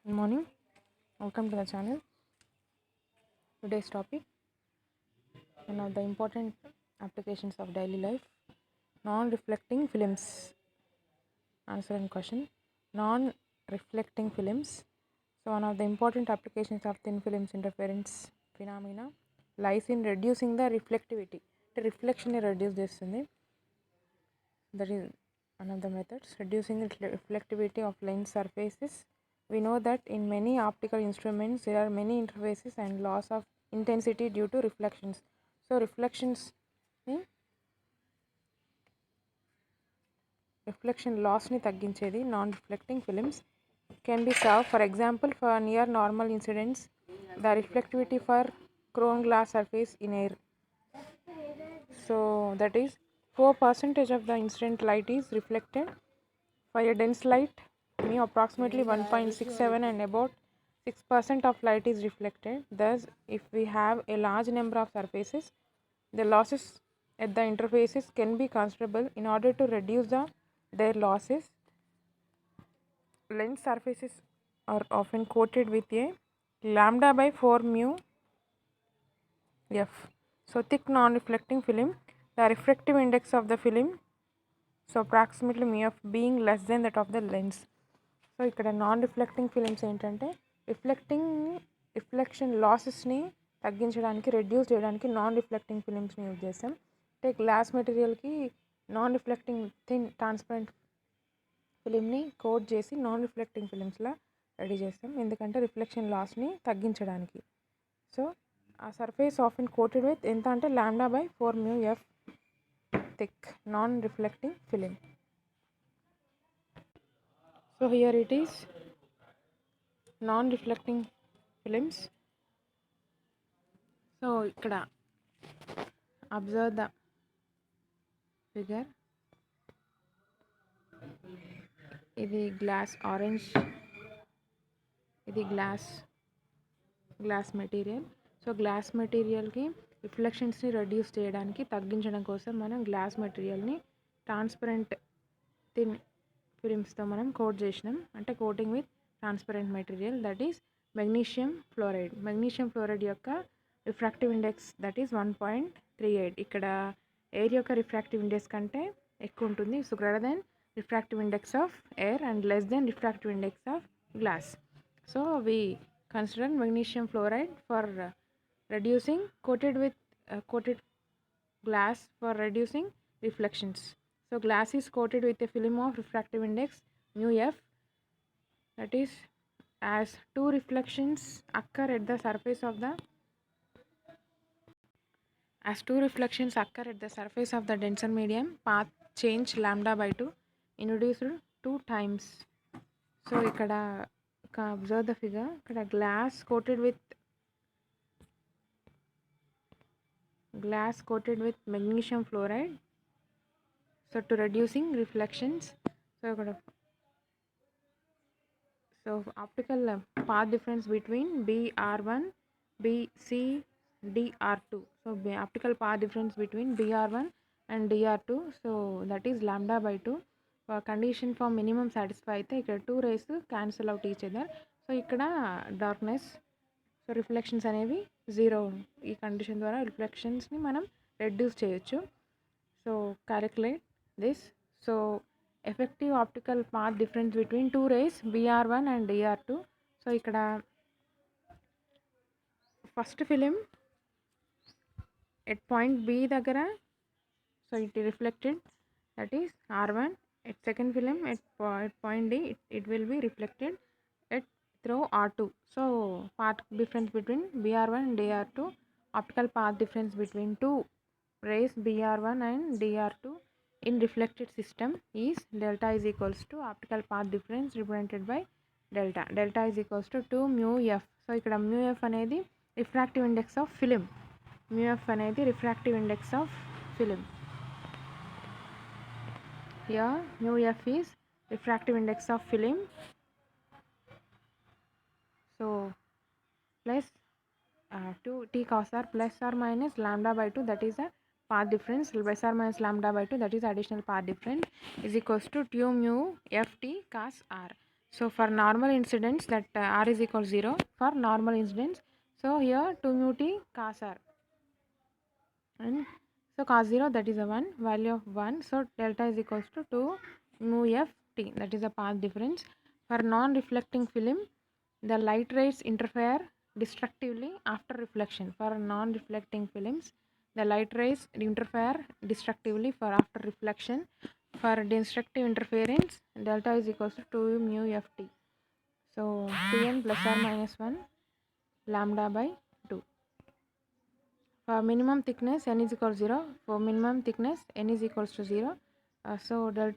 Good morning. Welcome to the channel. Today's topic, one of the important applications of daily life, non-reflecting films. Answering question, non-reflecting films. So one of the important applications of thin films interference phenomena lies in reducing the reflectivity. The reflection reduce చేస్తుంది. That is one of the methods, reducing the reflectivity of lens surfaces. We know that in many optical instruments there are many interfaces and loss of intensity due to reflections. So reflections, reflection loss ni తగ్గించేది non reflecting films can be solved. For example, for near normal incidents, the reflectivity for chrome glass surface in air. So that is 4% of the incident light is reflected. For a dense light, approximately 1.67 and about 6% of light is reflected. Thus, if we have a large number of surfaces, the losses at the interfaces can be considerable. In order to reduce their losses, lens surfaces are often coated with a lambda by 4 mu f. So thick non-reflecting film, the refractive index of the film, so approximately mu f being less than that of the lens. So ఇక్కడ non reflecting films ఏంటంటే reflection లాసెస్ని తగ్గించడానికి, reduce చేయడానికి non reflecting ఫిలిమ్స్ని use చేస్తాం. అంటే glass మెటీరియల్కి non reflecting thin transparent ఫిలింని కోట్ చేసి నాన్ రిఫ్లెక్టింగ్ ఫిలిమ్స్లా రెడీ చేస్తాం, ఎందుకంటే రిఫ్లెక్షన్ లాస్ని తగ్గించడానికి. సో ఆ సర్ఫేస్ ఆఫెన్ కోటెడ్ విత్ ఎంత అంటే lambda by 4 mu f thick non reflecting film. So here it is, non-reflecting films. So ikkada observe the figure. ఇది గ్లాస్ ఆరెంజ్, ఇది గ్లాస్ మెటీరియల్. సో గ్లాస్ మెటీరియల్కి రిఫ్లెక్షన్స్ని రెడ్యూస్ చేయడానికి, తగ్గించడం కోసం మనం గ్లాస్ మెటీరియల్ని ట్రాన్స్పరెంట్ థిన్ ఫిలిమ్స్తో మనం కోట్ చేసినాం. అంటే coating with transparent material, that is magnesium fluoride. Magnesium fluoride యొక్క రిఫ్రాక్టివ్ ఇండెక్స్ దట్ ఈస్ 1.38. ఇక్కడ ఎయిర్ యొక్క రిఫ్రాక్టివ్ ఇండెక్స్ కంటే ఎక్కువ ఉంటుంది. So greater than refractive index of air and less than refractive index of glass. So we consider magnesium fluoride for reducing coated glass for reducing reflections. So glass is coated with a film of refractive index mu f, that is, as two reflections occur at the surface of the denser medium, path change lambda by 2 introduced 2 times. So ikkada observe the figure, ikkada glass coated with magnesium fluoride, so to reducing reflections. So optical path difference between BR1 BC DR2. So optical path difference between BR1 and DR2, so that is lambda by 2. Condition for minimum satisfy అయితే ఇక్కడ 2 rays cancel out each other. So ఇక్కడ darkness, so reflections అనేవి 0. ఈ condition ద్వారా రిఫ్లెక్షన్స్ని మనం reduce చేయొచ్చు. So calculate this. So effective optical path difference between two rays BR1 and DR2. So ఇక్కడ first film at point B దగ్గర, so it reflected, that is R1. At second film at point D, it will be reflected at through R2. So path difference between BR1 and DR2, optical path difference between two rays BR1 and DR2 in reflected system is delta is equals to optical path difference represented by delta is equals to 2 mu f. So ikkada mu f అనేది refractive index of film, mu f అనేది refractive index of film. Here mu f is refractive index of film. So plus 2 t cos r plus or minus lambda by 2, that is a path difference, plus or minus lambda by 2, that is additional path difference, is equals to 2 mu f t cos r. So for normal incidents that r is equal to 0 for normal incidents. So here 2 mu t cos r, and so cos 0 that is a 1 value of 1, so delta is equals to 2 mu f t, that is the path difference. For non-reflecting film, the light rays interfere destructively after reflection. For non-reflecting films, the light rays interfere destructively for after reflection. For destructive interference, delta is equals to 2 mu f t. So Tn plus or minus 1 lambda by 2. For minimum thickness n is equal to 0. For minimum thickness n is equals to 0. So del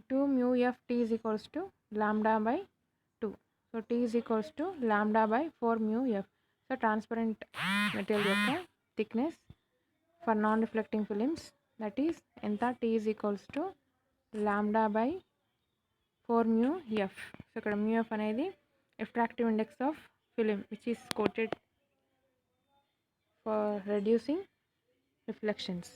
2 mu f t is equals to lambda by 2. So t is equals to lambda by 4 mu f. So transparent material యొక్క thickness for non-reflecting films, that is ఎంత t is equals to lambda by 4 mu f. So ఇక్కడ mu f అనేది refractive index of film which is quoted for reducing reflections.